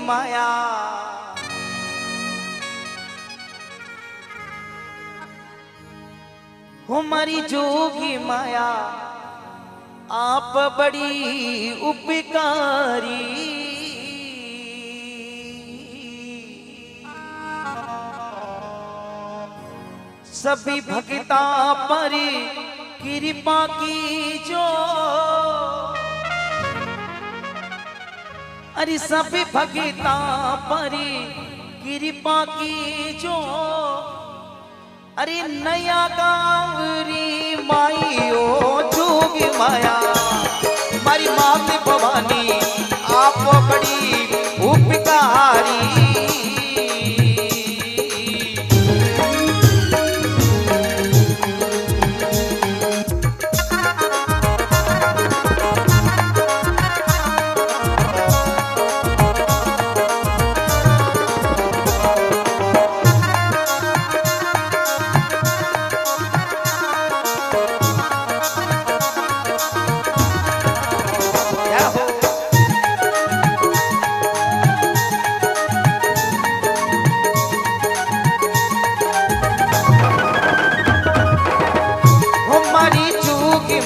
माया हमारी जोगी माया आप बड़ी उपकारी सभी भक्ता पर कृपा की जो अरे सभी भक्ता पर कृपा की जो अरे नया गावरी माई ओ जोगी माया हमारी मात भवानी आप बड़ी उपकारी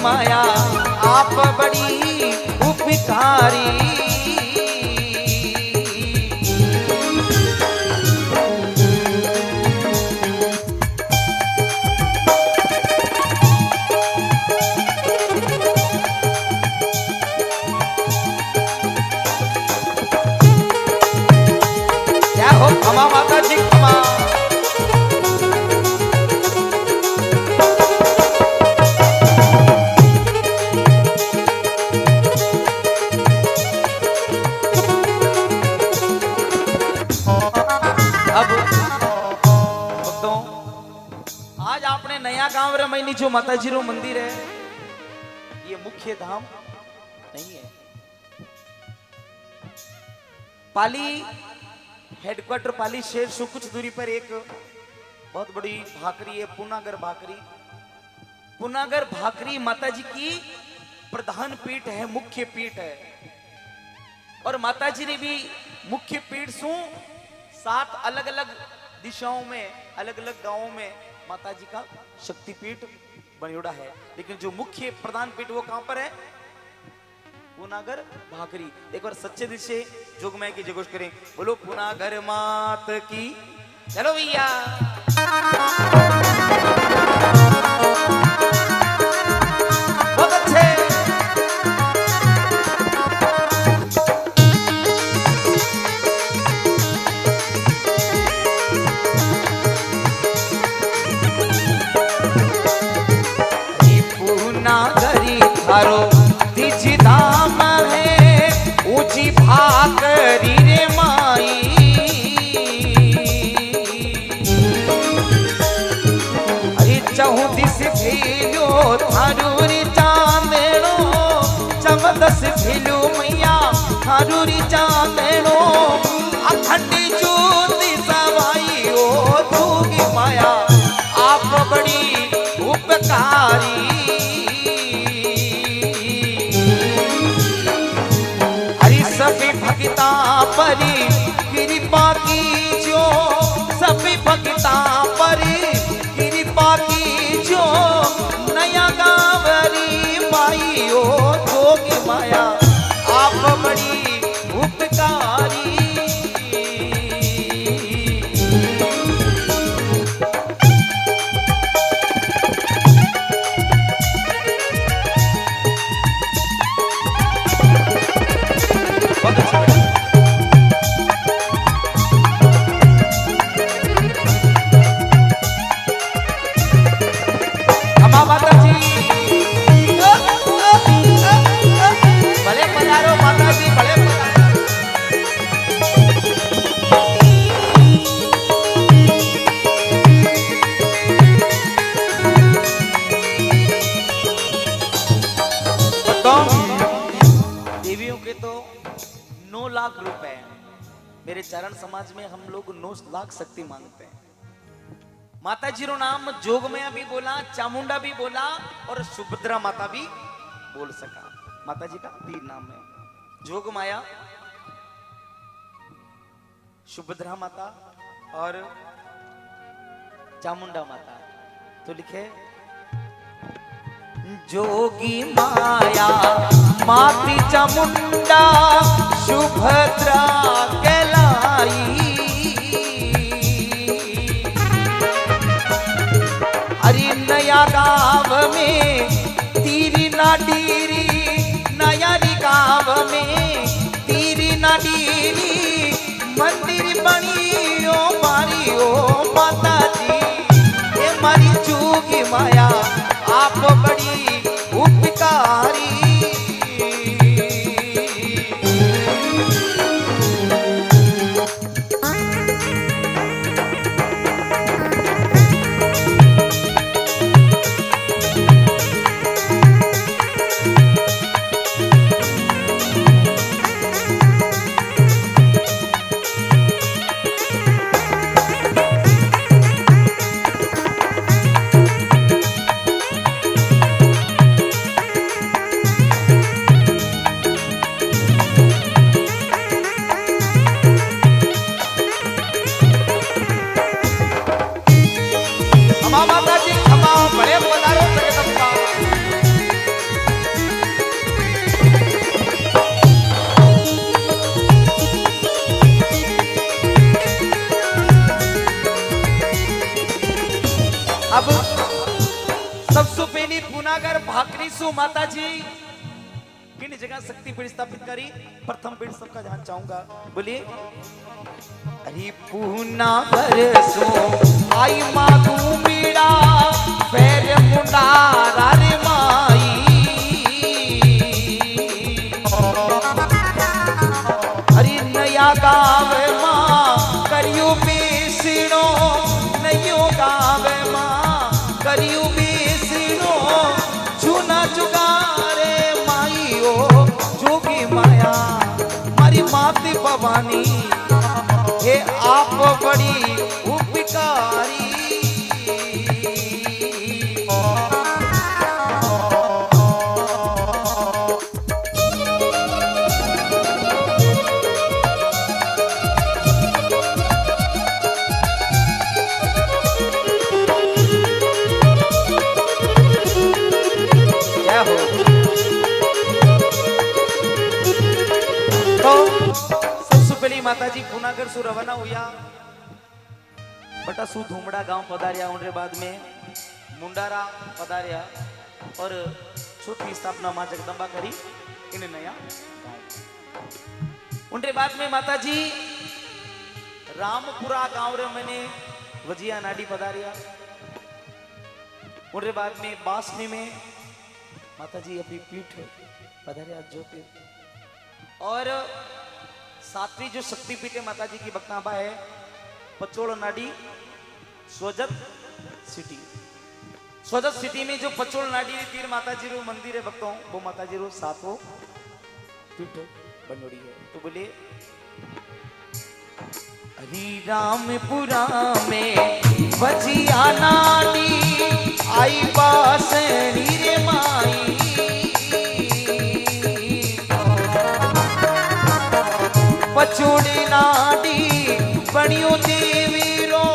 माया आप बड़ी उपकारी क्या हो क्षमा माता जी क्षमा आज आपने नया गांव रे मई जो माताजी रो मंदिर है ये मुख्य धाम नहीं है पाली हेडक्वार्टर पाली शहर से कुछ दूरी पर एक बहुत बड़ी भाकरी है पुनागर भाकरी माताजी की प्रधान पीठ है मुख्य पीठ है और माताजी ने भी मुख्य पीठ से 7 अलग अलग दिशाओं में अलग अलग गांवों में माताजी का शक्तिपीठ बनियोड़ा है लेकिन जो मुख्य प्रधान पीठ वो कहां पर है पुनागर भाकरी एक बार सच्चे दिल से जोगमाया की जयघोष करें बोलो पुनागर मात की चलो भैया बहुत अच्छे थारो तिज धाम है ऊंची भाकरी रे माई अरे चौदिस भेलो थारू रे चांदनो चमदस भेलो मैया थारू रे चांदनो अखंड ज्योति सवाई ओ जोगी माया आप बड़ी उपकारी सभी भक्ता परी कृपा की जो सभी भक्ता परी कृपा की जो नया गावरी माई ओ जोगी माया आप बड़ी उपकारी देवियों के तो 9 लाख रुपए मेरे चरण समाज में हम लोग 9 लाख शक्ति मांगते हैं। माता जी रो नाम जोगमाया भी बोला, चामुंडा भी बोला और सुभद्रा माता भी बोल सका। माता जी का 3 नाम है, जोगमाया, सुभद्रा माता और चामुंडा माता। तो लिखे जोगी माया माती चामुंडा सुभद्रा कहलाई। अरे नया गांव में तीरी ना डीरी, नया गांव में तीरी ना डीरी, मंदिर बनी ओ मारी ओ माता जी। ये मारी जोगी माया आप बड़ी उपकारी। अब सबसे पहली पुनागर भाकरी सु माता जी किन जगह शक्ति पीठ स्थापित करी, प्रथम पीठ सबका ध्यान चाहूंगा, बोलिए। अरे पुनागर सु आई माधु मीरा पैर मुंडारा रे माई। अरे नया गाँव माँ करियो बेसणो, नयो गाँव करियो बेसणो, चुना जुगारे माई ओ जोगी माया मारी माती भवानी। हे आप बड़ी उपकारी। माता जी पुनागर सु रवाना हुआ, बटा सु धूमड़ा गांव पधारिया। उनके बाद में मुंडारा पधारिया और चौथी स्थापना मां जगदम्बा करी इन नया गांव। उनके बाद में माता जी रामपुरा गांव रे मैंने वजिया नाडी पधारिया। उनके बाद में बासनी में माता जी अपनी पीठ पधारिया ज्योति। और सातवीं जो शक्तिपीठ है माता जी की बकनाबा है पचोड़ नाडी स्वजत सिटी। स्वजत सिटी में जो पचोड़ नाडी तीर माता जी रो मंदिर है भक्तों, वो माता जी रो सातों पीठ बनोड़ी है। तो बोले हरि रामपुरा में बजिया नाडी आई बासनी रे माई। पचोड़ी नाडी बनियो देवीरो,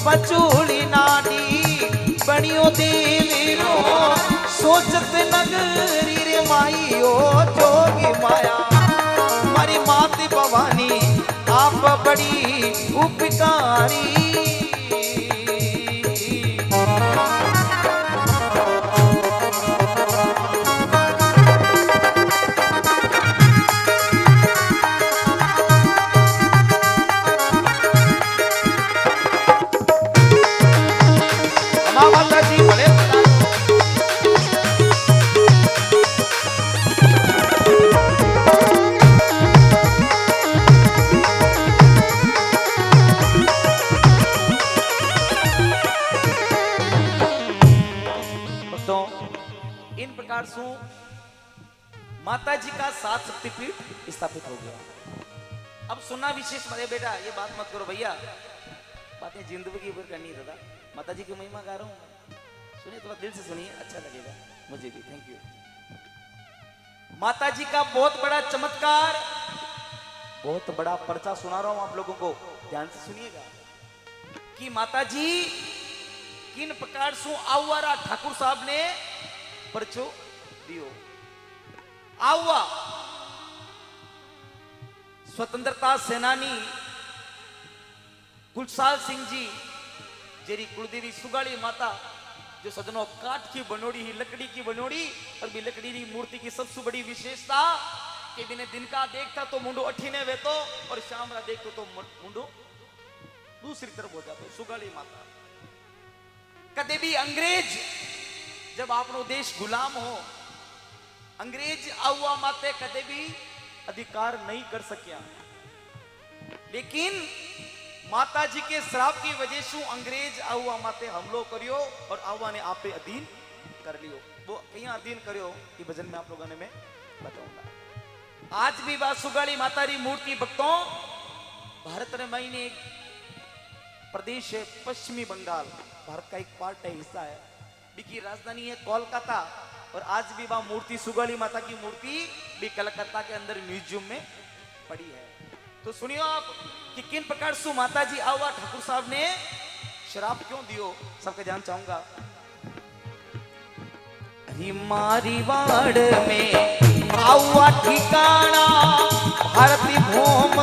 पचोड़ी नाडी बनियो देवीरो, सोचत नगरी रे माई ओ जोगी माया मारी माती भवानी आप बड़ी उपकारी। माता जी का 7 शक्तिपीठ स्थापित हो गया। अब सुनना विशेष मरे बेटा, ये बात मत करो भैया, बातें जिंदगी भर करनी है दादा। माता जी की महिमा गा रहा हूँ, सुनिए थोड़ा दिल से सुनिए, अच्छा लगेगा मुझे भी। Thank you. माता जी का बहुत बड़ा चमत्कार बहुत बड़ा पर्चा सुना रहा हूं आप लोगों को, ध्यान से सुनिएगा कि माताजी किन प्रकार से आवारा ठाकुर साहब ने पर्चो दियो। आवा स्वतंत्रता सेनानी गुलसाल सिंह जी जेरी कुलदेवी सुगाड़ी माता जो सजनों काठ की बनोड़ी ही लकड़ी की बनोड़ी और भी लकड़ी की मूर्ति की सबसे बड़ी विशेषता कि बिने दिन का देखता तो मुंडो अठीने वेतो और शाम रा देखतो तो मुंडो दूसरी तरफ हो जातो। सुगाड़ी माता कदे भी अंग्रेज जब आपनो देश गुलाम हो अंग्रेज आवा माते कदे भी अधिकार नहीं कर सकिया, लेकिन माता जी के श्राप की वजह से अंग्रेज आवा माते हमलो करियो और आवा ने आप पे अधीन कर लियो। वो कहीं अधीन करियो कि भजन में आप लोगों ने मैं बताऊंगा। आज भी बात सुगाड़ी माता री मूर्ति भक्तों भारत रे महीने एक प्रदेश है पश्चिमी बंगाल, भारत का एक पार्ट है, हिस्सा है, बिकी राजधानी है कोलकाता और आज भी वह मूर्ति सुगाड़ी माता की मूर्ति भी कलकत्ता के अंदर म्यूजियम में पड़ी है। तो सुनियो आप कि किन प्रकार से माता जी आवा ठाकुर साहब ने शराब क्यों दियो, सबका जान चाहूंगा। मारी वाड़ में आवा ठिकाना भारती भूम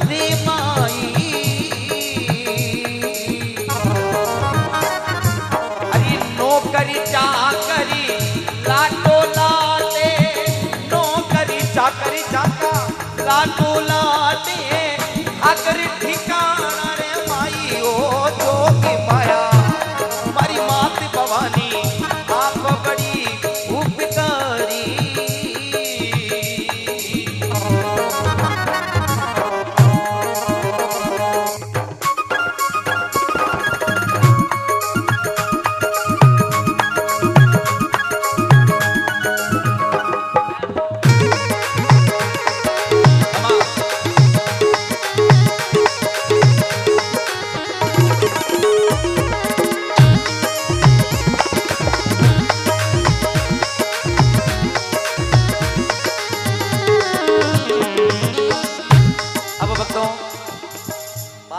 रे माई, अरे नौकरी चाकरी लाटो लाटे, नौकरी चाकरी चाका लाटो लाटे अगर ठिकाना रे माई ओ जोगी माया मारी मात भवानी आप बड़ी उपकारी।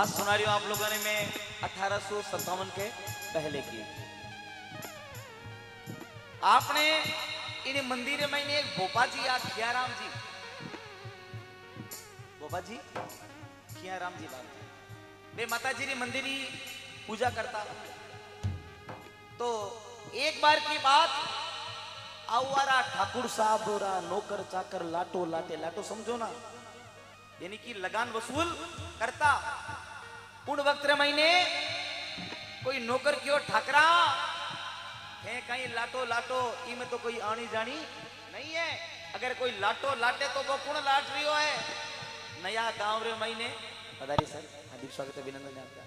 सुना रही हूं आप लोगों ने मैं 1857 के पहले की। आपने इन मंदिर में एक भोपा जी या खियाराम जी, भोपा जी खियाराम जी बात वे माता जी ने मंदिरी पूजा करता। तो एक बार की बात आवारा ठाकुर साहब नौकर चाकर लाटो लाटे, लाटो समझो ना यानी कि लगान वसूल करता। उन वक्त रे महीने कोई नौकर क्यों ठाकरा है कहीं लाटो लाटो इमें तो कोई आनी जानी नहीं है। अगर कोई लाटो लाटे तो वो कौन लाट रही हो है। नया गांव रे महीने पधारी सर, हार्दिक स्वागत है, अभिनंदन है आपका।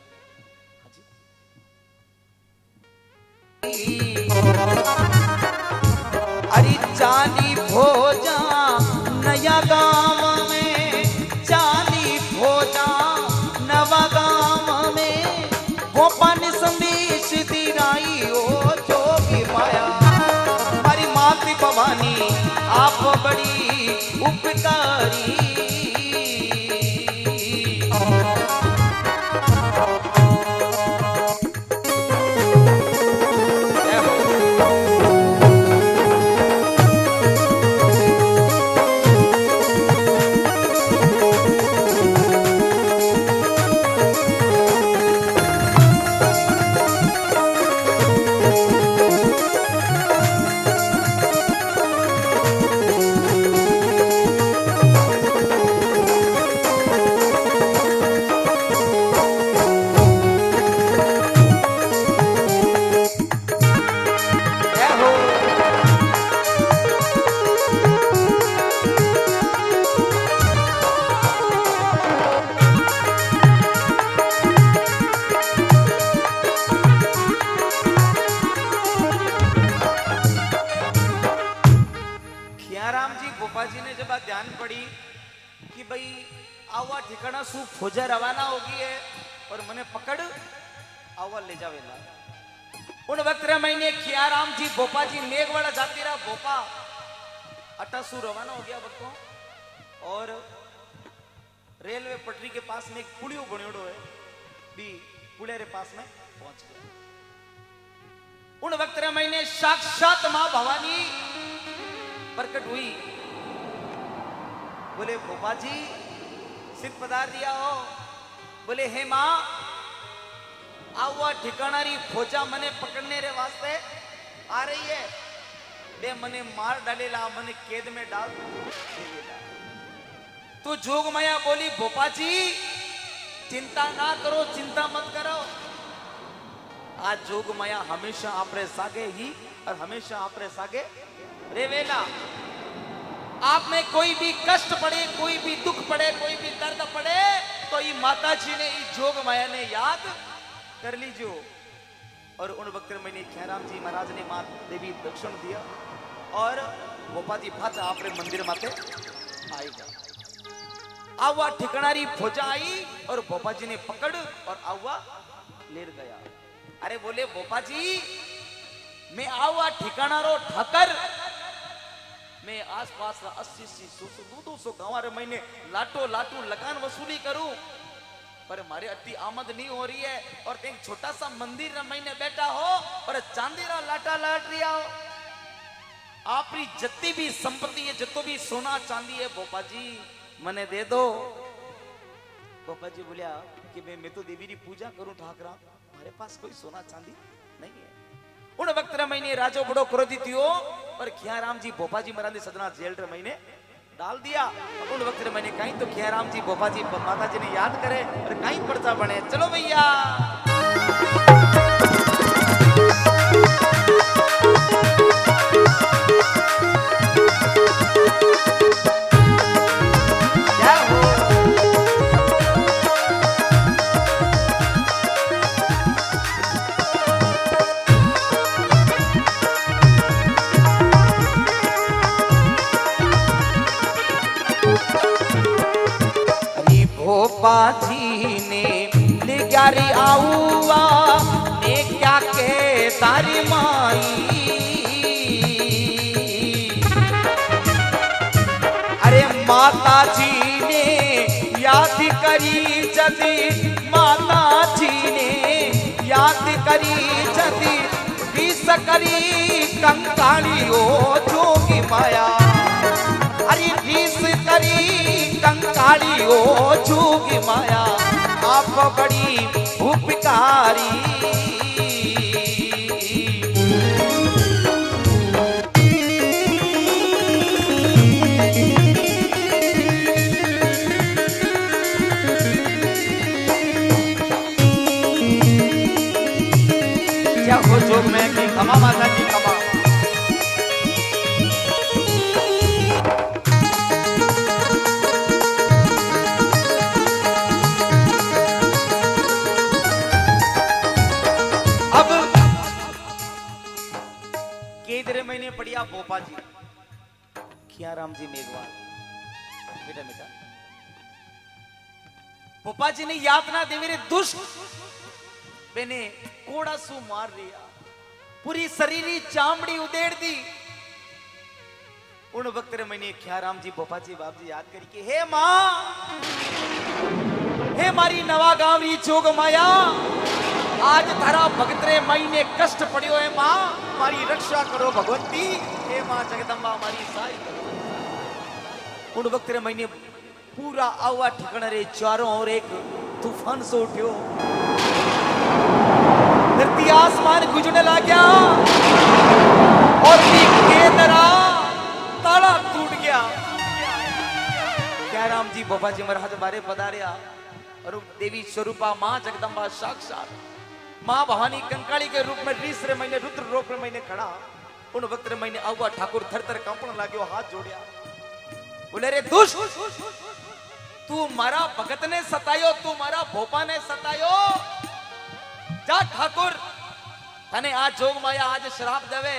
अरे चाली भोजा नया गांव में, चाली भोजा नवा गांव में, गोपन संदेश दिराई ओ जोगी माया हमारी माती भवानी आप बड़ी उपकारी। ध्यान पड़ी कि भाई आवा ठिकाना सु फौजा रवाना होगी है और मने पकड़ आवा ले जावेला। उन वक्त रे महीने खियाराम जी भोपा जी मेघवाड़ा जाती रहा, भोपा अटासू रवाना हो गया बच्चों। और रेलवे पटरी के पास में एक पुलियो बणियोड़ो है भी पुलिया रे पास में पहुंच गया। उन वक्त रे मैंने साक्षात मां भवानी प्रकट हुई। बोले भोपा जी सिद्ध पदार्थ दिया हो। बोले हे मां आवा ठिकानारी खोजा मने पकड़ने रे वास्ते आ रही है। बे मने मार डालेला मने कैद में डाल तो जोग माया बोली भोपा जी चिंता ना करो, चिंता मत करो। आज जोग माया हमेशा आपरे सागे ही और हमेशा आपरे सागे रेवेला। आप में कोई भी कष्ट पड़े, कोई भी दुख पड़े, कोई भी दर्द पड़े तो ये माता जी ने ये जोग माया ने याद कर लीजिए। और उन वक्त मैंने ख्याराम जी महाराज ने मां देवी दक्षिण दिया और भोपा जी भात आपरे मंदिर माते आएगा। आवा ठिकानारी फौजा आई और भोपा जी ने पकड़ और आवा लेर गया। अरे बोले भोपा जी मैं आवा ठिकाना रो ठाकर मैं आसपास 80-100 गांव रे महीने लाटो लाटू लगान वसूली करूं पर मारे अति आमद नहीं हो रही है। और एक छोटा सा मंदिर रे महीने बैठा हो और चांदी रा लाटा लाट रिया हो। आपरी जत्ती भी संपत्ति है, जतो भी सोना चांदी है भोपा जी मने दे दो। भोपा जी बोलिया कि मैं तो देवी री पूजा करूं ठाकरा, हमारे पास कोई सोना चांदी नहीं है। उन वक्त रे महीने राजो बड़ो क्रोधित हो और ख्याराम जी भोपा जी महाराज सदना जेल रे महीने डाल दिया। और उन वक्त रे महीने कहीं तो ख्याराम जी भोपा जी माता जी ने याद करे और कहीं पर्चा बने। चलो भैया भोपा जी ने ले ग्यारी आऊआ ने क्या के तारी माई। अरे माता जी ने याद करी जदी, माता जी ने याद करी जदी विष करी कंकाली ओ जोगी माया। अरे विष करी कंकाली ओ जोगी माया आप बड़ी उपकारी। क्या हो जोग में की खमा माता जी खमा। महीने पढ़िया भोपा जी ख्याराम जी मेघवाल बेटा बेटा भोपा जी ने यातना देवी रे दुष्ट बेने कोड़ा सु मार दिया, पूरी शरीरी चामड़ी उदेड़ दी। उन वक्त रे मैंने ख्याराम जी भोपा जी बाप जी याद करी कि हे मां, हे मारी नवा गांव री जोग माया, आज थारा भगत रे महीने कष्ट पड़ियो है मां, मारी रक्षा करो भगवती। हे मां जगदंबा मारी सहाय करो। उन वक्त रे महीने पूरा आवा ठिकाना रे चारों ओर एक तूफान सो उठ्यो, धरती आसमान गुजरने लगा और केंद्रा ताला टूट गया। ख्याराम जी भोपा जी महाराज बारे पधारिया और देवी स्वरूपा मां जगदंबा साक्षात मां भवानी कंकाली के रूप में तीसरे महीने रुद्र रूप में महीने खड़ा। उन वक्त महीने आवा ठाकुर थर थर कंपन लाग्यो, हाथ जोड़िया, बोले रे दुष्ट, तू मारा भगत ने सतायो, तू मारा भोपा ने सतायो, जा ठाकुर तने आज जोग माया आज श्राप देवे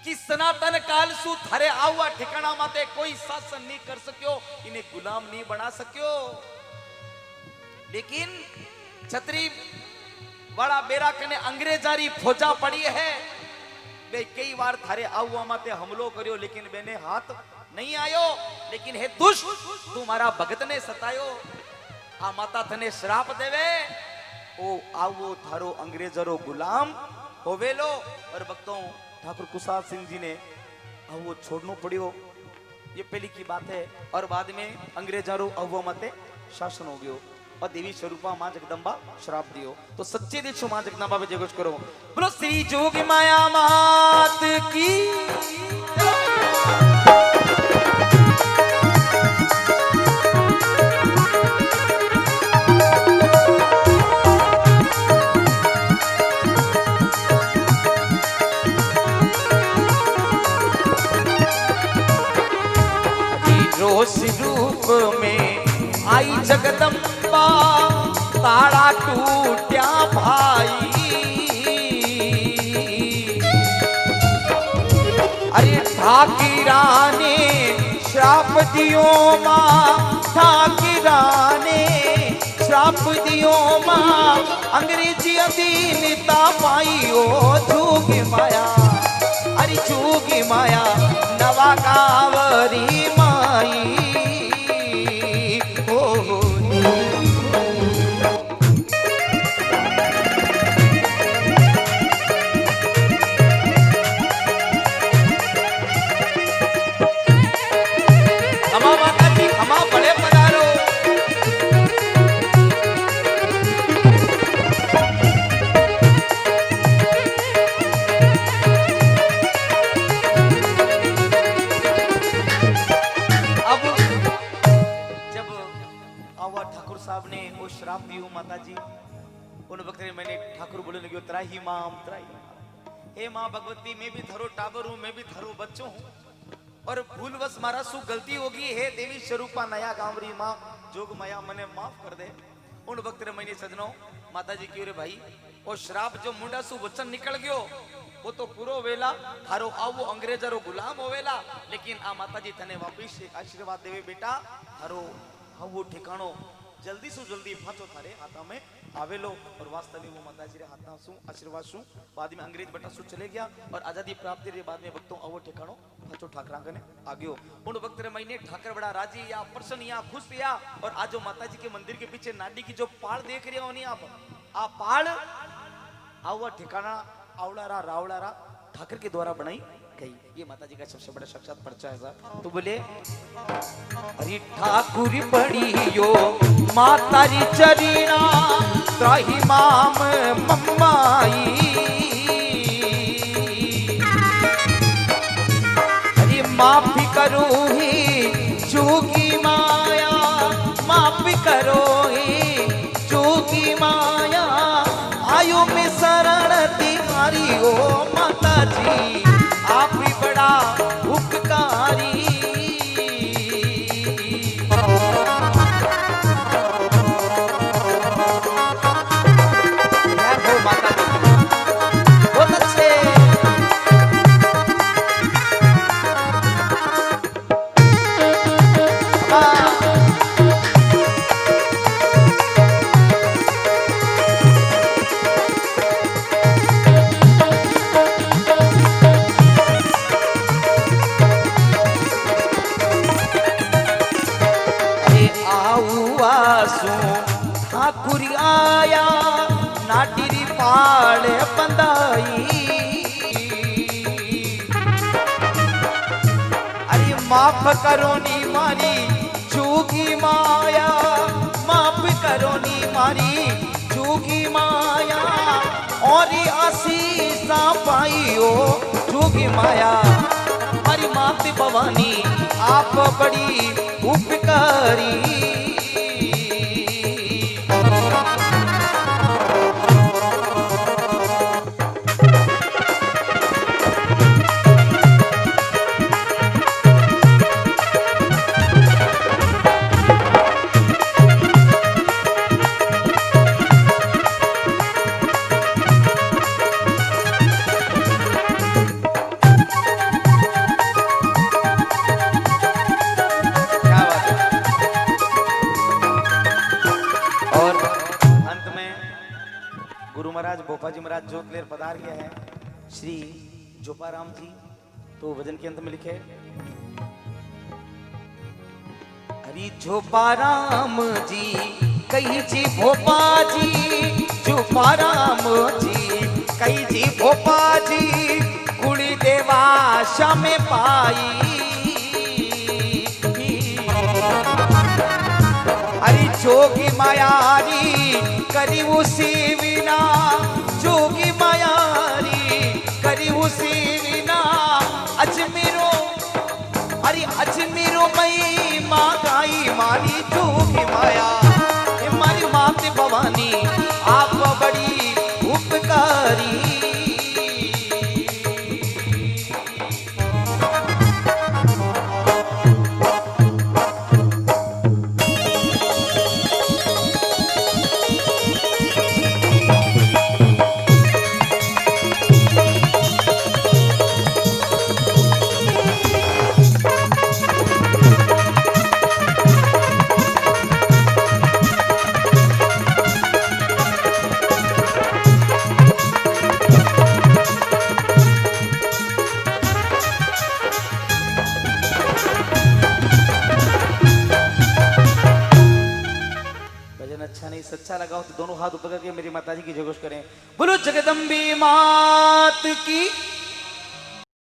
कि सनातन काल सु थारे आवा ठिकाना माते कोई शासन नहीं कर सक्यो, इन्हें गुलाम नहीं बना सक्यो। लेकिन छतरी बड़ा बेरा कने अंग्रेजारी फौजा पड़ी है, वे कई बार थारे आवा माते हमलो करियो, लेकिन बेने हाथ नहीं आयो, लेकिन हे दुष्ट तुम्हारा भगत ने सतायो, आ माता थने श्राप देवे, ओ आवो थारो अंग्रेजरो गुलाम होवेलो। और भक्तों ठाकुर कुशाल सिंह जी ने आवो छोड़नो पड़ियो, ये पहली की बात है। और बाद में अंग्रेजरो अवो मते शासन हो गयो और देवी स्वरूपा मां जगदम्बा श्राप दियो। तो सच्चे दिल मां जगदम्बा पे जय घोष करो, बोलो श्री जोगी माया मात की। रोष रूप में आई जगदम्बा, ताड़ा टूट्या भाई। अरे ठाकिरा ने श्राप दियो मां, ठाकिरा ने श्राप दियो मां, अंग्रेजी अधीनता पाई ओ जोगी माया। अरे जोगी माया नवा कावरी माई हो। खमा माता जी खमा, बड़े पधारो। ठाकुर साहब ने वो श्राप दियो माता जी, उन वक्त मैंने ठाकुर बोले लगे त्राही माम त्राही माम। हे मां भगवती, मैं भी थारो टाबर हूं, मैं भी थारो बच्चो हूं, और भूलवश मारा सु गलती होगी। हे देवी स्वरूपा नया गांवरी मां जोग माया मने माफ कर दे। उन वक्त मैंने सजनो माता जी क्यों रे भाई, वो श्राप जो मुंडा सु वचन निकल गयो वो तो पूरो वेला थारो आवो अंग्रेजरो गुलाम होवेला। लेकिन आ माता जी तने वापिस एक आशीर्वाद देवे, बेटा थारो आवो ठिकाणो जल्दी सु जल्दी फाचो थारे हाथा में आवेलो। और वास्तविक वो माता जी रे हाथा सु आशीर्वाद सु बाद में अंग्रेज बटा सु चले गया और आजादी प्राप्ति रे बाद में भक्तों आवो ठिकाणो फाचो ठाकरा कने आ गयो। उन वक्त रे महीने ठाकर बड़ा राजी या प्रसन्न या खुश या। और आज जो माता जी के मंदिर के पीछे नाडी की जो पाड़ देख रहे हो नहीं आप, आ पाड़ आवा ठिकाना आवड़ारा रावड़ारा ठाकर के द्वारा बनाई गई। ये माता जी का सबसे बड़ा साक्षात पर्चा है सर। तो बोले अरे ठाकुर बड़ी यो माता री चरीना, त्राही माम मम्माई। अरे माफी करो ही जोगी माया, माफी करो ही जोगी माया। आयु में शरण तिहारी ओ माता जी, आप भी बड़ा उपकारी। माता जी बहुत अच्छे। ठाकुर आया नाटिरी पाड़ बंदाई। अरे माफ करो नी मारी जोगी माया, माफ करो नी मारी जोगी माया। और आशीषा पाइयो जोगी माया, हमारी मात भवानी आप बड़ी उपकारी। गोपाजी महाराज जोतलेर पधार गया है श्री जोपाराम जी। तो भजन के अंत में लिखे झोपाराम जी कई जी भोपा जी, झोपाराम जी कई जी भोपा जी, कुड़ी देवा श्याम पाई। अरे जोगी मायारी करी उसी विना, जोगी मायारी करी उसी विना, अजमेरो अरे अजमेरो मई माँ गाई मारी जोगी माया, मारी मात भवानी आप बड़ी उपकारी। अच्छा नहीं सच्चा लगा हो तो दोनों हाथ ऊपर करके मेरी माताजी की जय घोष करें। बोलो जगदम्बी मात की।